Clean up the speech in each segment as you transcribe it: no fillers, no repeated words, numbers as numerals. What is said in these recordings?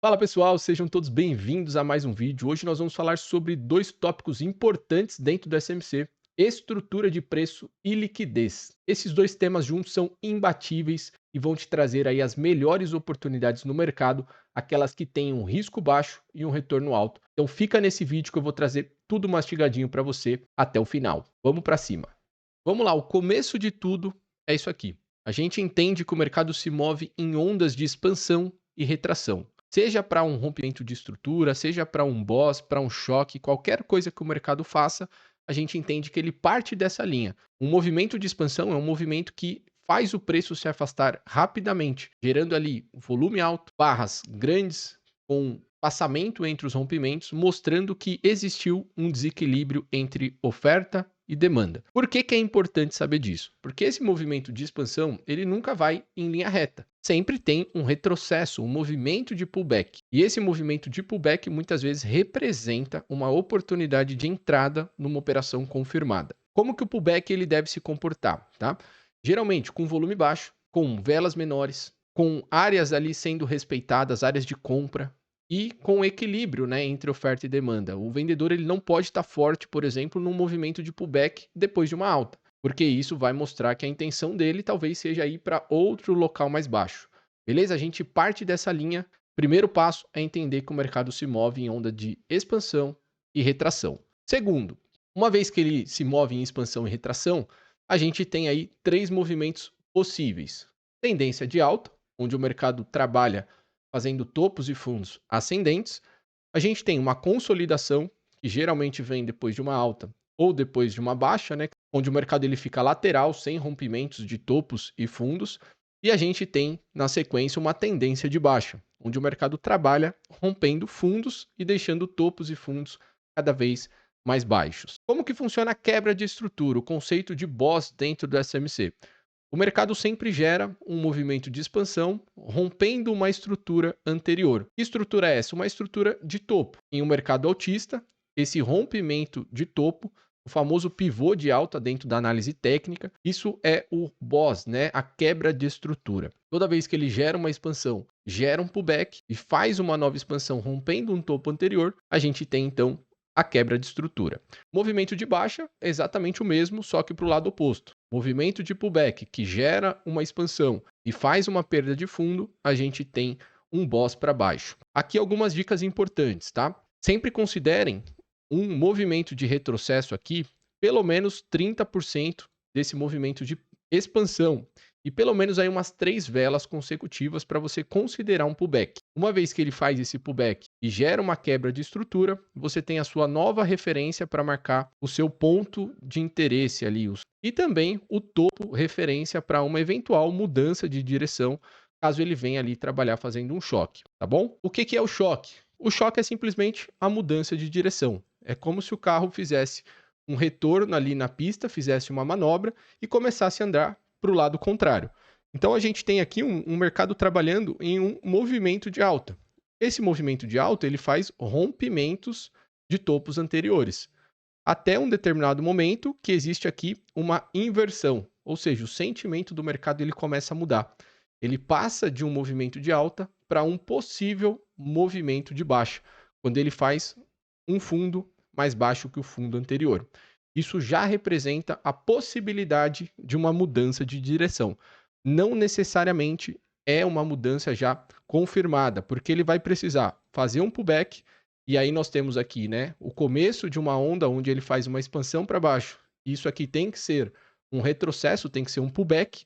Fala pessoal, sejam todos bem-vindos a mais um vídeo. Hoje nós vamos falar sobre dois tópicos importantes dentro do SMC: estrutura de preço e liquidez. Esses dois temas juntos são imbatíveis e vão te trazer aí as melhores oportunidades no mercado, aquelas que têm um risco baixo e um retorno alto. Então fica nesse vídeo que eu vou trazer tudo mastigadinho para você até o final. Vamos para cima. Vamos lá, o começo de tudo é isso aqui. A gente entende que o mercado se move em ondas de expansão e retração. Seja para um rompimento de estrutura, seja para um boss, para um choque, qualquer coisa que o mercado faça, a gente entende que ele parte dessa linha. Um movimento de expansão é um movimento que faz o preço se afastar rapidamente, gerando ali um volume alto, barras grandes, com passamento entre os rompimentos, mostrando que existiu um desequilíbrio entre oferta e demanda. Por que que é importante saber disso? Porque esse movimento de expansão, ele nunca vai em linha reta. Sempre tem um retrocesso, um movimento de pullback. E esse movimento de pullback muitas vezes representa uma oportunidade de entrada numa operação confirmada. Como que o pullback ele deve se comportar, tá? Geralmente com volume baixo, com velas menores, com áreas ali sendo respeitadas, áreas de compra, e com equilíbrio, né, entre oferta e demanda. O vendedor ele não pode estar forte, por exemplo, num movimento de pullback depois de uma alta, porque isso vai mostrar que a intenção dele talvez seja ir para outro local mais baixo. Beleza? A gente parte dessa linha. Primeiro passo é entender que o mercado se move em onda de expansão e retração. Segundo, uma vez que ele se move em expansão e retração, a gente tem aí três movimentos possíveis: tendência de alta, onde o mercado trabalha fazendo topos e fundos ascendentes. A gente tem uma consolidação, que geralmente vem depois de uma alta ou depois de uma baixa, né, onde o mercado ele fica lateral, sem rompimentos de topos e fundos. E a gente tem, na sequência, uma tendência de baixa, onde o mercado trabalha rompendo fundos e deixando topos e fundos cada vez mais baixos. Como que funciona a quebra de estrutura, o conceito de boss dentro do SMC? O mercado sempre gera um movimento de expansão, rompendo uma estrutura anterior. Que estrutura é essa? Uma estrutura de topo. Em um mercado altista, esse rompimento de topo, o famoso pivô de alta dentro da análise técnica, isso é o boss, né? A quebra de estrutura. Toda vez que ele gera uma expansão, gera um pullback e faz uma nova expansão rompendo um topo anterior, a gente tem então a quebra de estrutura. Movimento de baixa é exatamente o mesmo, só que para o lado oposto. Movimento de pullback que gera uma expansão e faz uma perda de fundo, a gente tem um boss para baixo. Aqui algumas dicas importantes, tá? Sempre considerem um movimento de retrocesso aqui, pelo menos 30% desse movimento de expansão e pelo menos aí umas 3 velas consecutivas para você considerar um pullback. Uma vez que ele faz esse pullback e gera uma quebra de estrutura, você tem a sua nova referência para marcar o seu ponto de interesse ali, e também o topo referência para uma eventual mudança de direção, caso ele venha ali trabalhar fazendo um choque, tá bom? O que que é o choque? O choque é simplesmente a mudança de direção. É como se o carro fizesse um retorno ali na pista, fizesse uma manobra e começasse a andar para o lado contrário. Então a gente tem aqui um mercado trabalhando em um movimento de alta. Esse movimento de alta ele faz rompimentos de topos anteriores, até um determinado momento que existe aqui uma inversão, ou seja, o sentimento do mercado ele começa a mudar. Ele passa de um movimento de alta para um possível movimento de baixa, quando ele faz um fundo mais baixo que o fundo anterior. Isso já representa a possibilidade de uma mudança de direção. Não necessariamente é uma mudança já confirmada, porque ele vai precisar fazer um pullback, e aí nós temos aqui, né, o começo de uma onda onde ele faz uma expansão para baixo. Isso aqui tem que ser um retrocesso, tem que ser um pullback,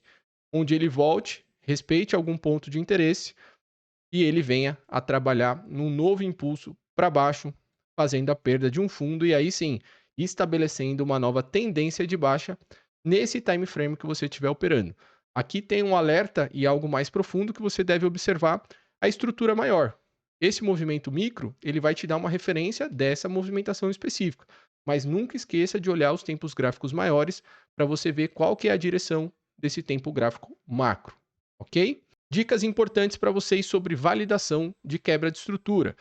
onde ele volte, respeite algum ponto de interesse e ele venha a trabalhar num novo impulso para baixo, fazendo a perda de um fundo e aí sim, estabelecendo uma nova tendência de baixa nesse time frame que você estiver operando. Aqui tem um alerta e algo mais profundo que você deve observar a estrutura maior. Esse movimento micro, ele vai te dar uma referência dessa movimentação específica, mas nunca esqueça de olhar os tempos gráficos maiores para você ver qual que é a direção desse tempo gráfico macro, ok? Dicas importantes para vocês sobre validação de quebra de estrutura.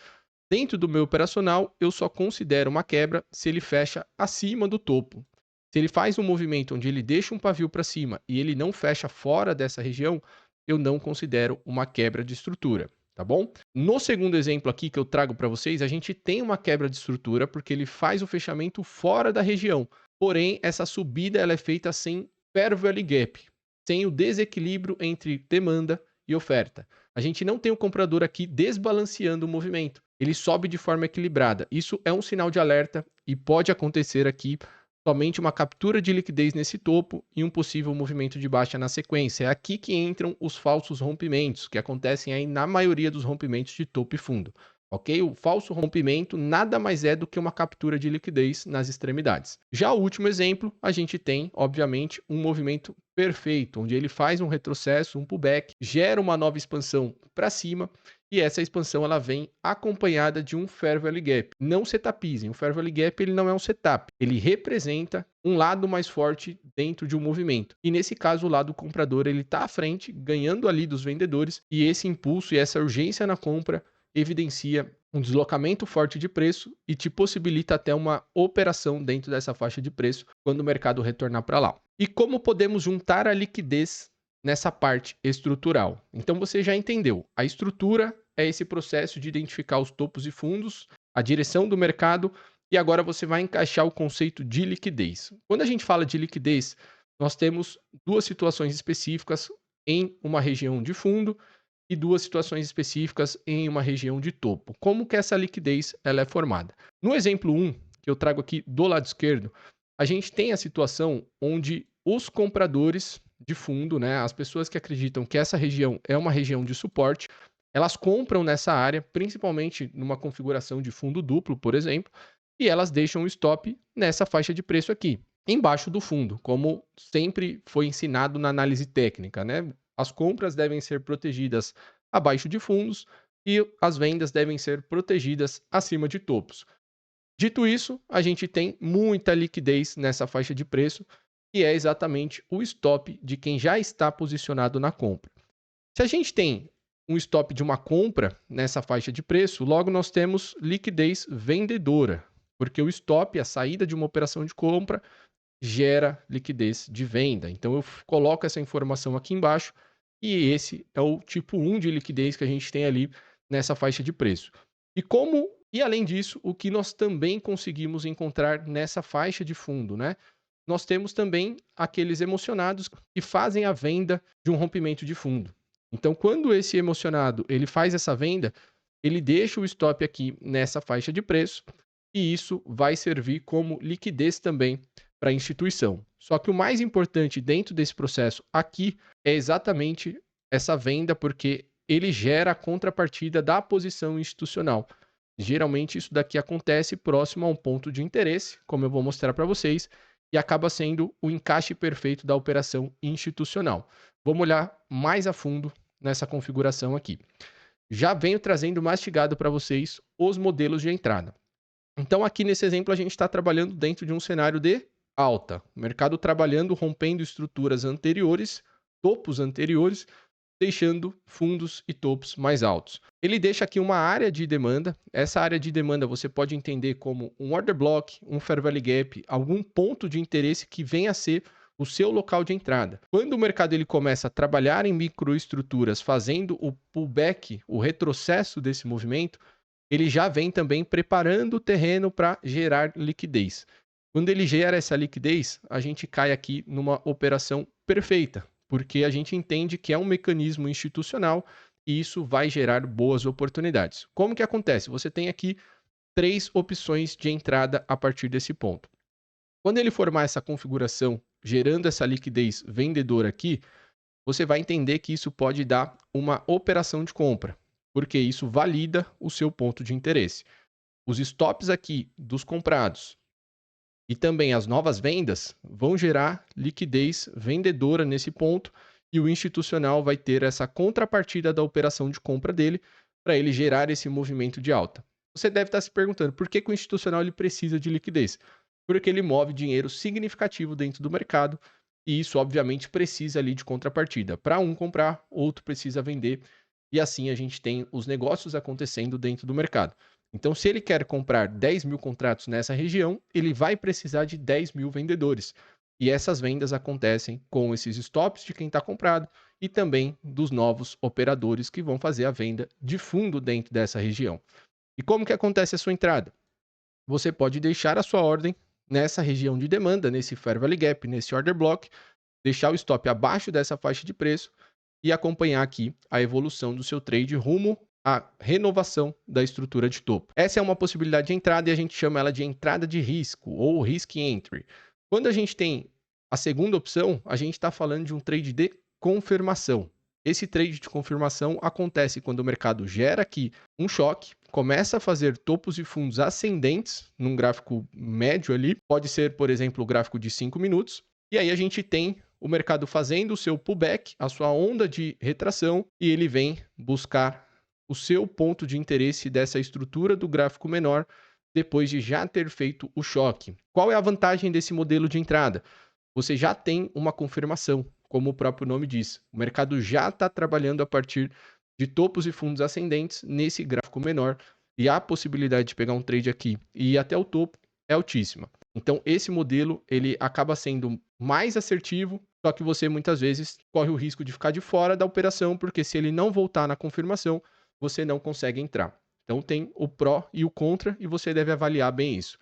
Dentro do meu operacional, eu só considero uma quebra se ele fecha acima do topo. Se ele faz um movimento onde ele deixa um pavio para cima e ele não fecha fora dessa região, eu não considero uma quebra de estrutura. tá bom? No segundo exemplo aqui que eu trago para vocês, a gente tem uma quebra de estrutura porque ele faz o fechamento fora da região. Porém, essa subida ela é feita sem fair value gap, sem o desequilíbrio entre demanda e oferta. A gente não tem o comprador aqui desbalanceando o movimento. Ele sobe de forma equilibrada. Isso é um sinal de alerta e pode acontecer aqui somente uma captura de liquidez nesse topo e um possível movimento de baixa na sequência. É aqui que entram os falsos rompimentos, que acontecem aí na maioria dos rompimentos de topo e fundo. Ok? O falso rompimento nada mais é do que uma captura de liquidez nas extremidades. Já o último exemplo, a gente tem, obviamente, um movimento perfeito, onde ele faz um retrocesso, um pullback, gera uma nova expansão para cima e essa expansão ela vem acompanhada de um fair value gap. Não setupizem, o fair value gap ele não é um setup, ele representa um lado mais forte dentro de um movimento. E nesse caso o lado comprador ele está à frente, ganhando ali dos vendedores e esse impulso e essa urgência na compra evidencia um deslocamento forte de preço e te possibilita até uma operação dentro dessa faixa de preço quando o mercado retornar para lá. E como podemos juntar a liquidez nessa parte estrutural? Então você já entendeu, a estrutura é esse processo de identificar os topos e fundos, a direção do mercado e agora você vai encaixar o conceito de liquidez. Quando a gente fala de liquidez, nós temos duas situações específicas em uma região de fundo e duas situações específicas em uma região de topo. Como que essa liquidez ela é formada? No exemplo 1, que eu trago aqui do lado esquerdo, a gente tem a situação onde os compradores de fundo, né, as pessoas que acreditam que essa região é uma região de suporte, elas compram nessa área, principalmente numa configuração de fundo duplo, por exemplo, e elas deixam o stop nessa faixa de preço aqui, embaixo do fundo, como sempre foi ensinado na análise técnica, né? As compras devem ser protegidas abaixo de fundos e as vendas devem ser protegidas acima de topos. Dito isso, a gente tem muita liquidez nessa faixa de preço, que é exatamente o stop de quem já está posicionado na compra. Se a gente tem um stop de uma compra nessa faixa de preço, logo nós temos liquidez vendedora, porque o stop, a saída de uma operação de compra, gera liquidez de venda. Então eu coloco essa informação aqui embaixo e esse é o tipo 1 de liquidez que a gente tem ali nessa faixa de preço. E além disso, o que nós também conseguimos encontrar nessa faixa de fundo, né? Nós temos também aqueles emocionados que fazem a venda de um rompimento de fundo. Então, quando esse emocionado ele faz essa venda, ele deixa o stop aqui nessa faixa de preço e isso vai servir como liquidez também para a instituição. Só que o mais importante dentro desse processo aqui é exatamente essa venda, porque ele gera a contrapartida da posição institucional. Geralmente isso daqui acontece próximo a um ponto de interesse, como eu vou mostrar para vocês, e acaba sendo o encaixe perfeito da operação institucional. Vamos olhar mais a fundo nessa configuração aqui. Já venho trazendo mastigado para vocês os modelos de entrada. Então aqui nesse exemplo a gente está trabalhando dentro de um cenário de alta. O mercado trabalhando, rompendo estruturas anteriores, topos anteriores, deixando fundos e topos mais altos. Ele deixa aqui uma área de demanda. Essa área de demanda você pode entender como um order block, um fair value gap, algum ponto de interesse que venha a ser o seu local de entrada. Quando o mercado ele começa a trabalhar em microestruturas, fazendo o pullback, o retrocesso desse movimento, ele já vem também preparando o terreno para gerar liquidez. Quando ele gera essa liquidez, a gente cai aqui numa operação perfeita, porque a gente entende que é um mecanismo institucional e isso vai gerar boas oportunidades. Como que acontece? Você tem aqui 3 opções de entrada a partir desse ponto. Quando ele formar essa configuração, gerando essa liquidez vendedora aqui, você vai entender que isso pode dar uma operação de compra, porque isso valida o seu ponto de interesse. Os stops aqui dos comprados e também as novas vendas vão gerar liquidez vendedora nesse ponto e o institucional vai ter essa contrapartida da operação de compra dele para ele gerar esse movimento de alta. Você deve estar se perguntando por que o institucional ele precisa de liquidez? Porque ele move dinheiro significativo dentro do mercado e isso obviamente precisa ali de contrapartida. Para um comprar, outro precisa vender e assim a gente tem os negócios acontecendo dentro do mercado. Então, se ele quer comprar 10 mil contratos nessa região, ele vai precisar de 10 mil vendedores. E essas vendas acontecem com esses stops de quem está comprado e também dos novos operadores que vão fazer a venda de fundo dentro dessa região. E como que acontece a sua entrada? Você pode deixar a sua ordem nessa região de demanda, nesse Fair Value Gap, nesse Order Block, deixar o stop abaixo dessa faixa de preço e acompanhar aqui a evolução do seu trade rumo à renovação da estrutura de topo. Essa é uma possibilidade de entrada e a gente chama ela de entrada de risco ou risk entry. Quando a gente tem a segunda opção, a gente está falando de um trade de confirmação. Esse trade de confirmação acontece quando o mercado gera aqui um choque, começa a fazer topos e fundos ascendentes num gráfico médio ali, pode ser, por exemplo, o gráfico de 5 minutos, e aí a gente tem o mercado fazendo o seu pullback, a sua onda de retração, e ele vem buscar o seu ponto de interesse dessa estrutura do gráfico menor depois de já ter feito o choque. Qual é a vantagem desse modelo de entrada? Você já tem uma confirmação, como o próprio nome diz. O mercado já está trabalhando a partir de topos e fundos ascendentes nesse gráfico menor e a possibilidade de pegar um trade aqui e ir até o topo é altíssima. Então, esse modelo ele acaba sendo mais assertivo, só que você muitas vezes corre o risco de ficar de fora da operação, porque se ele não voltar na confirmação, você não consegue entrar. Então, tem o pró e o contra e você deve avaliar bem isso.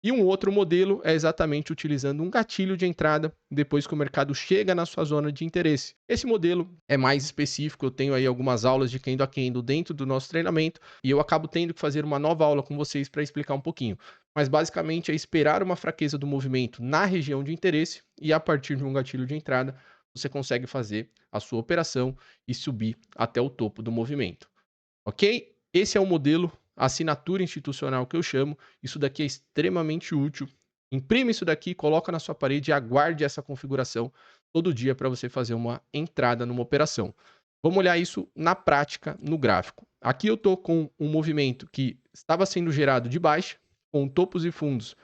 E um outro modelo é exatamente utilizando um gatilho de entrada depois que o mercado chega na sua zona de interesse. Esse modelo é mais específico, eu tenho aí algumas aulas de candle a candle dentro do nosso treinamento e eu acabo tendo que fazer uma nova aula com vocês para explicar um pouquinho. Mas basicamente é esperar uma fraqueza do movimento na região de interesse e a partir de um gatilho de entrada você consegue fazer a sua operação e subir até o topo do movimento. Ok? Esse é o modelo assinatura institucional que eu chamo. Isso daqui é extremamente útil. Imprime isso daqui, coloca na sua parede e aguarde essa configuração todo dia para você fazer uma entrada numa operação. Vamos olhar isso na prática, no gráfico. Aqui eu estou com um movimento que estava sendo gerado de baixa, com topos e fundos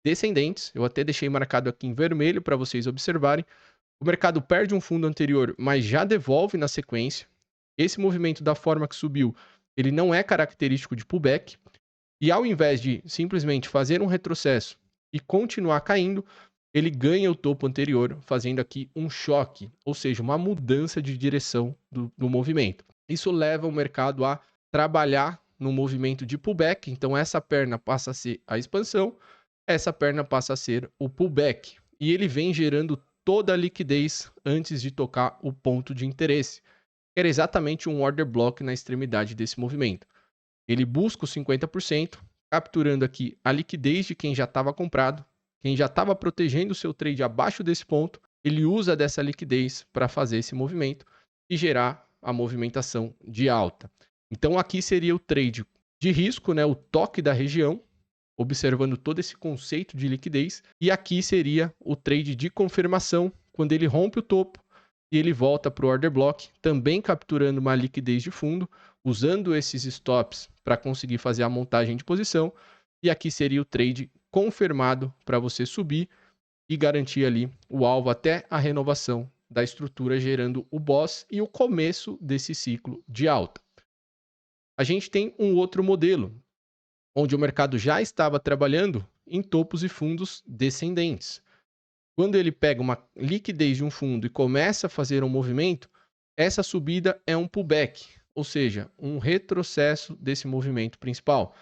descendentes. Eu até deixei marcado aqui em vermelho para vocês observarem. O mercado perde um fundo anterior, mas já devolve na sequência. Esse movimento, da forma que subiu, ele não é característico de pullback, e ao invés de simplesmente fazer um retrocesso e continuar caindo, ele ganha o topo anterior, fazendo aqui um choque, ou seja, uma mudança de direção do movimento. Isso leva o mercado a trabalhar no movimento de pullback, então essa perna passa a ser a expansão, essa perna passa a ser o pullback, e ele vem gerando toda a liquidez antes de tocar o ponto de interesse. Era exatamente um order block na extremidade desse movimento. Ele busca os 50%, capturando aqui a liquidez de quem já estava comprado, quem já estava protegendo o seu trade abaixo desse ponto, ele usa dessa liquidez para fazer esse movimento e gerar a movimentação de alta. Então aqui seria o trade de risco, né, o toque da região, observando todo esse conceito de liquidez, e aqui seria o trade de confirmação, quando ele rompe o topo, e ele volta para o order block, também capturando uma liquidez de fundo, usando esses stops para conseguir fazer a montagem de posição. E aqui seria o trade confirmado para você subir e garantir ali o alvo até a renovação da estrutura, gerando o boss e o começo desse ciclo de alta. A gente tem um outro modelo, onde o mercado já estava trabalhando em topos e fundos descendentes. Quando ele pega uma liquidez de um fundo e começa a fazer um movimento, essa subida é um pullback, ou seja, um retrocesso desse movimento principal.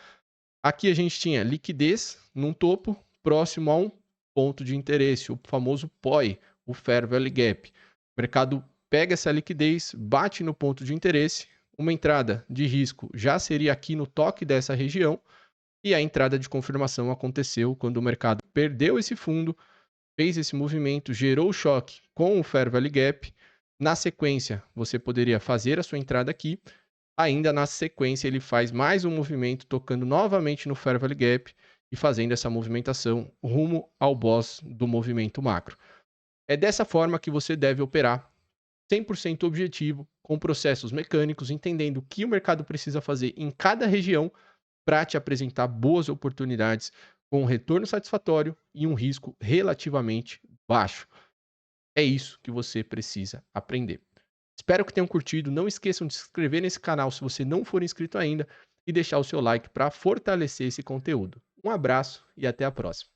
Aqui a gente tinha liquidez num topo próximo a um ponto de interesse, o famoso POI, o Fair Value Gap. O mercado pega essa liquidez, bate no ponto de interesse, uma entrada de risco já seria aqui no toque dessa região, e a entrada de confirmação aconteceu quando o mercado perdeu esse fundo, fez esse movimento, gerou o choque com o Fair Value Gap. Na sequência, você poderia fazer a sua entrada aqui. Ainda na sequência, ele faz mais um movimento, tocando novamente no Fair Value Gap e fazendo essa movimentação rumo ao boss do movimento macro. É dessa forma que você deve operar, 100% objetivo, com processos mecânicos, entendendo o que o mercado precisa fazer em cada região para te apresentar boas oportunidades com um retorno satisfatório e um risco relativamente baixo. É isso que você precisa aprender. Espero que tenham curtido. Não esqueçam de se inscrever nesse canal se você não for inscrito ainda e deixar o seu like para fortalecer esse conteúdo. Um abraço e até a próxima.